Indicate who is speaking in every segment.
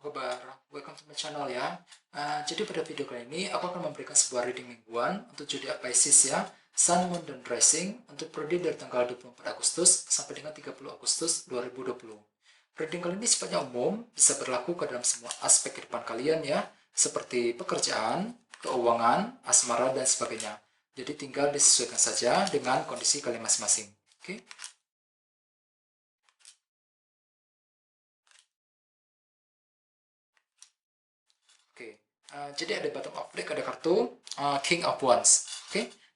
Speaker 1: Kobar, welcome to my channel ya. Jadi pada video kali ini aku akan memberikan sebuah reading mingguan untuk zodiak Pisces ya, Sun, Moon, dan Rising untuk periode dari tanggal 24 Agustus sampai dengan 30 Agustus 2020. Reading kali ini sifatnya umum, bisa berlaku ke dalam semua aspek kehidupan kalian ya, seperti pekerjaan, keuangan, asmara, dan sebagainya. Jadi tinggal disesuaikan saja dengan kondisi kalian masing-masing. Oke? Jadi ada bottom of deck, ada kartu King of Wands.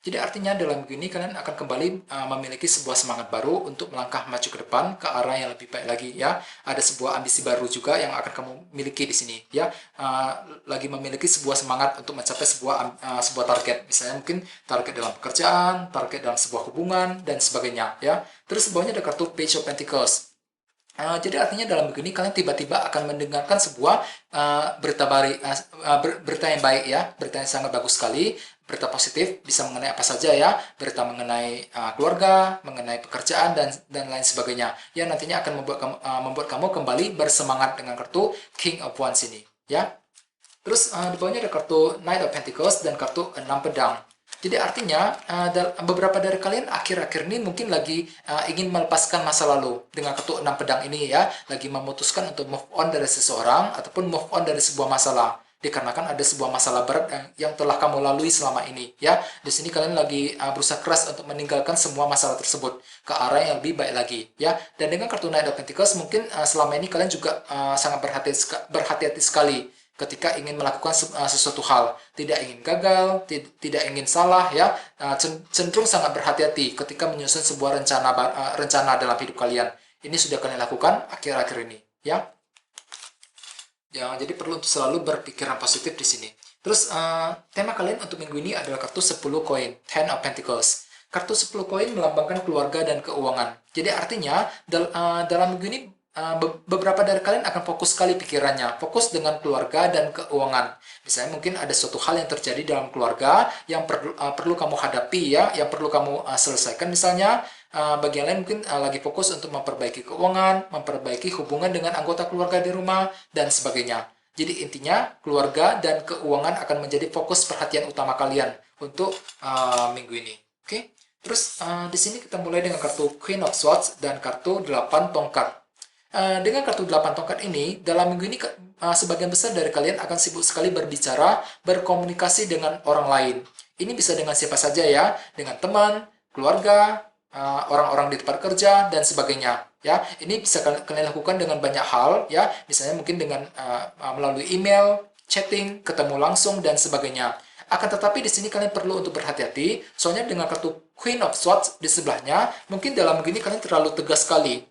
Speaker 1: Jadi artinya dalam minggu ini kalian akan kembali memiliki sebuah semangat baru untuk melangkah maju ke depan ke arah yang lebih baik lagi ya. Ada sebuah ambisi baru juga yang akan kamu miliki di sini ya. Lagi memiliki sebuah semangat untuk mencapai sebuah target. Misalnya mungkin target dalam pekerjaan, target dalam sebuah hubungan dan sebagainya ya. Terus bawahnya ada kartu Page of Pentacles. Jadi artinya dalam minggu ini kalian tiba-tiba akan mendengarkan sebuah berita yang baik ya, berita yang sangat bagus sekali, berita positif, bisa mengenai apa saja ya, berita mengenai keluarga, mengenai pekerjaan dan lain sebagainya, yang nantinya akan membuat kamu kembali bersemangat dengan kartu King of Wands ini ya. Terus di bawahnya ada kartu Knight of Pentacles dan kartu 6 pedang. Jadi artinya beberapa dari kalian akhir-akhir ini mungkin lagi ingin melepaskan masa lalu dengan kartu 6 pedang ini ya, lagi memutuskan untuk move on dari seseorang ataupun move on dari sebuah masalah. Dikarenakan ada sebuah masalah berat yang telah kamu lalui selama ini ya. Di sini kalian lagi berusaha keras untuk meninggalkan semua masalah tersebut ke arah yang lebih baik lagi ya. Dan dengan kartu Knight of Pentacles mungkin selama ini kalian juga sangat berhati-hati sekali ketika ingin melakukan sesuatu hal, tidak ingin gagal, tidak ingin salah ya, cenderung sangat berhati-hati ketika menyusun sebuah rencana dalam hidup kalian. Ini sudah kalian lakukan akhir-akhir ini ya. Jadi perlu untuk selalu berpikiran positif di sini. Terus tema kalian untuk minggu ini adalah kartu 10 koin, Ten of Pentacles. Kartu 10 koin melambangkan keluarga dan keuangan. Jadi artinya dalam minggu ini beberapa dari kalian akan fokus sekali pikirannya, fokus dengan keluarga dan keuangan. Misalnya mungkin ada suatu hal yang terjadi dalam keluarga yang perlu kamu hadapi ya, yang perlu kamu selesaikan. Misalnya bagi yang lain mungkin lagi fokus untuk memperbaiki keuangan, memperbaiki hubungan dengan anggota keluarga di rumah dan sebagainya. Jadi intinya keluarga dan keuangan akan menjadi fokus perhatian utama kalian untuk minggu ini. Oke. Terus di sini kita mulai dengan kartu Queen of Swords dan kartu 8 tongkat. Dengan kartu 8 tongkat ini, dalam minggu ini sebagian besar dari kalian akan sibuk sekali berbicara, berkomunikasi dengan orang lain. Ini bisa dengan siapa saja ya, dengan teman, keluarga, orang-orang di tempat kerja, dan sebagainya. Ya, ini bisa kalian lakukan dengan banyak hal, ya, misalnya mungkin dengan melalui email, chatting, ketemu langsung, dan sebagainya. Akan tetapi di sini kalian perlu untuk berhati-hati, soalnya dengan kartu Queen of Swords di sebelahnya, mungkin dalam minggu ini kalian terlalu tegas sekali.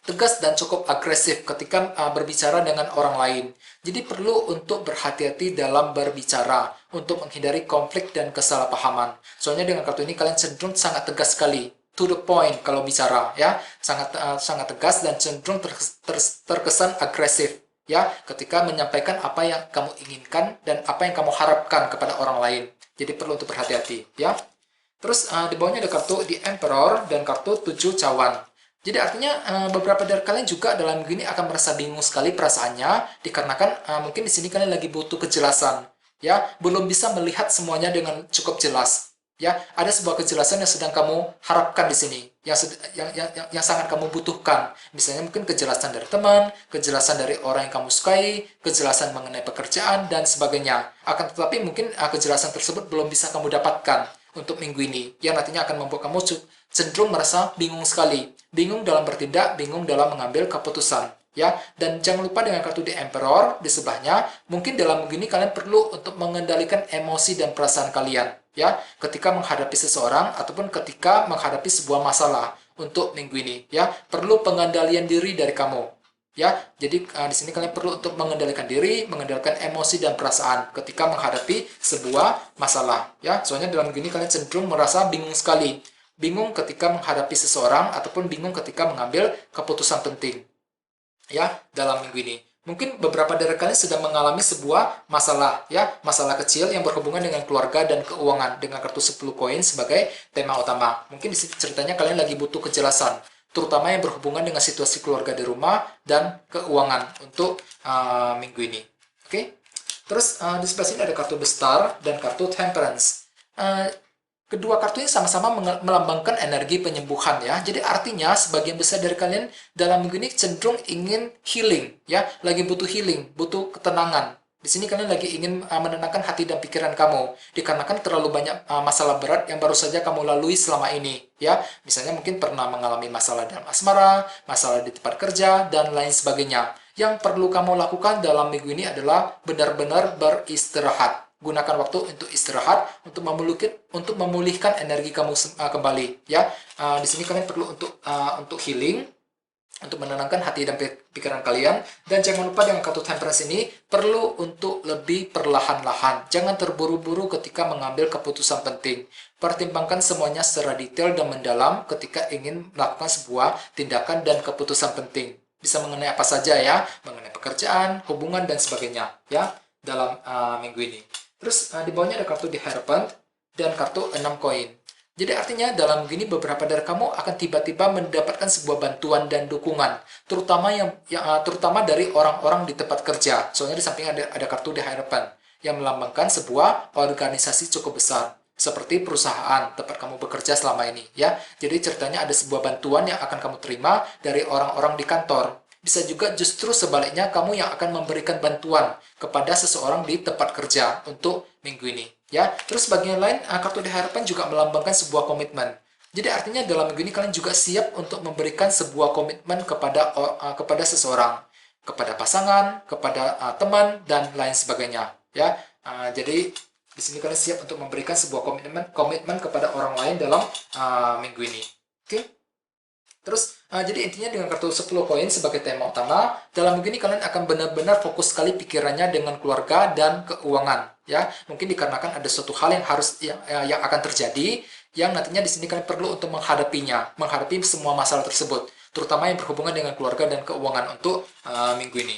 Speaker 1: Tegas dan cukup agresif ketika berbicara dengan orang lain. Jadi perlu untuk berhati-hati dalam berbicara untuk menghindari konflik dan kesalahpahaman. Soalnya dengan kartu ini kalian cenderung sangat tegas sekali, to the point kalau bicara ya, sangat tegas dan cenderung terkesan agresif ya ketika menyampaikan apa yang kamu inginkan dan apa yang kamu harapkan kepada orang lain. Jadi perlu untuk berhati-hati ya. Terus di bawahnya ada kartu The Emperor dan kartu 7 cawan. Jadi artinya beberapa dari kalian juga dalam minggu ini akan merasa bingung sekali perasaannya, dikarenakan mungkin di sini kalian lagi butuh kejelasan, ya, belum bisa melihat semuanya dengan cukup jelas, ya. Ada sebuah kejelasan yang sedang kamu harapkan di sini, yang sangat kamu butuhkan. Misalnya mungkin kejelasan dari teman, kejelasan dari orang yang kamu sukai, kejelasan mengenai pekerjaan dan sebagainya. Akan tetapi mungkin kejelasan tersebut belum bisa kamu dapatkan untuk minggu ini, yang nantinya akan membuat kamu cenderung merasa bingung sekali. Bingung dalam bertindak, bingung dalam mengambil keputusan. Ya, dan jangan lupa dengan kartu The Emperor di sebelahnya, mungkin dalam minggu ini kalian perlu untuk mengendalikan emosi dan perasaan kalian. Ya, ketika menghadapi seseorang ataupun ketika menghadapi sebuah masalah untuk minggu ini. Ya, perlu pengendalian diri dari kamu. Ya, jadi di sini kalian perlu untuk mengendalikan diri, mengendalikan emosi dan perasaan ketika menghadapi sebuah masalah. Ya, soalnya dalam minggu ini kalian cenderung merasa bingung sekali. Bingung ketika menghadapi seseorang ataupun bingung ketika mengambil keputusan penting ya dalam minggu ini. Mungkin beberapa dari kalian sedang mengalami sebuah masalah ya, masalah kecil yang berhubungan dengan keluarga dan keuangan dengan kartu 10 koin sebagai tema utama. Mungkin di sini ceritanya kalian lagi butuh kejelasan. terutama yang berhubungan dengan situasi keluarga di rumah dan keuangan untuk minggu ini. Oke? Terus di sebelah sini ada kartu The Star dan kartu Temperance. Kedua kartu ini sama-sama melambangkan energi penyembuhan ya. Jadi artinya sebagian besar dari kalian dalam minggu ini cenderung ingin healing ya, lagi butuh healing, butuh ketenangan. Di sini kalian lagi ingin menenangkan hati dan pikiran kamu dikarenakan terlalu banyak masalah berat yang baru saja kamu lalui selama ini ya. Misalnya mungkin pernah mengalami masalah dalam asmara, masalah di tempat kerja dan lain sebagainya. Yang perlu kamu lakukan dalam minggu ini adalah benar-benar beristirahat. Gunakan waktu untuk istirahat, untuk memulihkan energi kamu kembali. Ya, di sini kalian perlu untuk healing, untuk menenangkan hati dan pikiran kalian. Dan jangan lupa dengan kartu Temperance ini perlu untuk lebih perlahan-lahan. Jangan terburu-buru ketika mengambil keputusan penting. Pertimbangkan semuanya secara detail dan mendalam ketika ingin melakukan sebuah tindakan dan keputusan penting. Bisa mengenai apa saja ya, mengenai pekerjaan, hubungan, dan sebagainya ya dalam minggu ini. Terus di bawahnya ada kartu The Hierophant dan kartu 6 koin. Jadi artinya dalam minggu ini beberapa dari kamu akan tiba-tiba mendapatkan sebuah bantuan dan dukungan, terutama dari orang-orang di tempat kerja. Soalnya di samping ada kartu The Hierophant yang melambangkan sebuah organisasi cukup besar seperti perusahaan tempat kamu bekerja selama ini ya. Jadi ceritanya ada sebuah bantuan yang akan kamu terima dari orang-orang di kantor. Bisa juga justru sebaliknya kamu yang akan memberikan bantuan kepada seseorang di tempat kerja untuk minggu ini ya. Terus bagian lain kartu The Hierophant juga melambangkan sebuah komitmen. Jadi artinya dalam minggu ini kalian juga siap untuk memberikan sebuah komitmen kepada seseorang, kepada pasangan, kepada teman dan lain sebagainya ya. Jadi di sini kalian siap untuk memberikan sebuah komitmen kepada orang lain dalam minggu ini. Oke? Terus, jadi intinya dengan kartu 10 koin sebagai tema utama, dalam minggu ini kalian akan benar-benar fokus sekali pikirannya dengan keluarga dan keuangan. Ya, mungkin dikarenakan ada suatu hal yang akan terjadi, yang nantinya di sini kalian perlu untuk menghadapi semua masalah tersebut, terutama yang berhubungan dengan keluarga dan keuangan untuk minggu ini.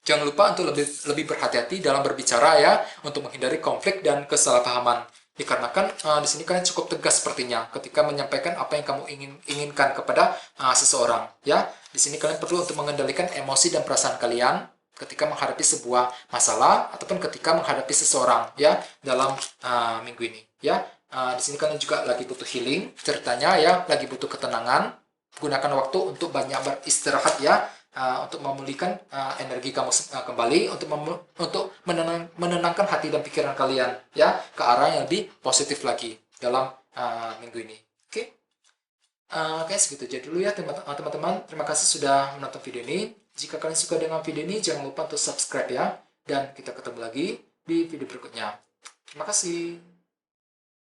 Speaker 1: Jangan lupa untuk lebih berhati-hati dalam berbicara ya, untuk menghindari konflik dan kesalahpahaman. Dikarenakan di sini kalian cukup tegas sepertinya ketika menyampaikan apa yang kamu inginkan kepada seseorang. Ya, di sini kalian perlu untuk mengendalikan emosi dan perasaan kalian ketika menghadapi sebuah masalah ataupun ketika menghadapi seseorang ya dalam minggu ini. Ya, di sini kalian juga lagi butuh healing, ceritanya ya, lagi butuh ketenangan. Gunakan waktu untuk banyak beristirahat ya. Untuk memulihkan energi kamu kembali, untuk menenangkan hati dan pikiran kalian ya ke arah yang lebih positif lagi dalam minggu ini. Oke, segitu aja dulu ya teman-teman. Terima kasih sudah menonton video ini. Jika kalian suka dengan video ini, jangan lupa untuk subscribe ya. Dan kita ketemu lagi di video berikutnya. Terima kasih.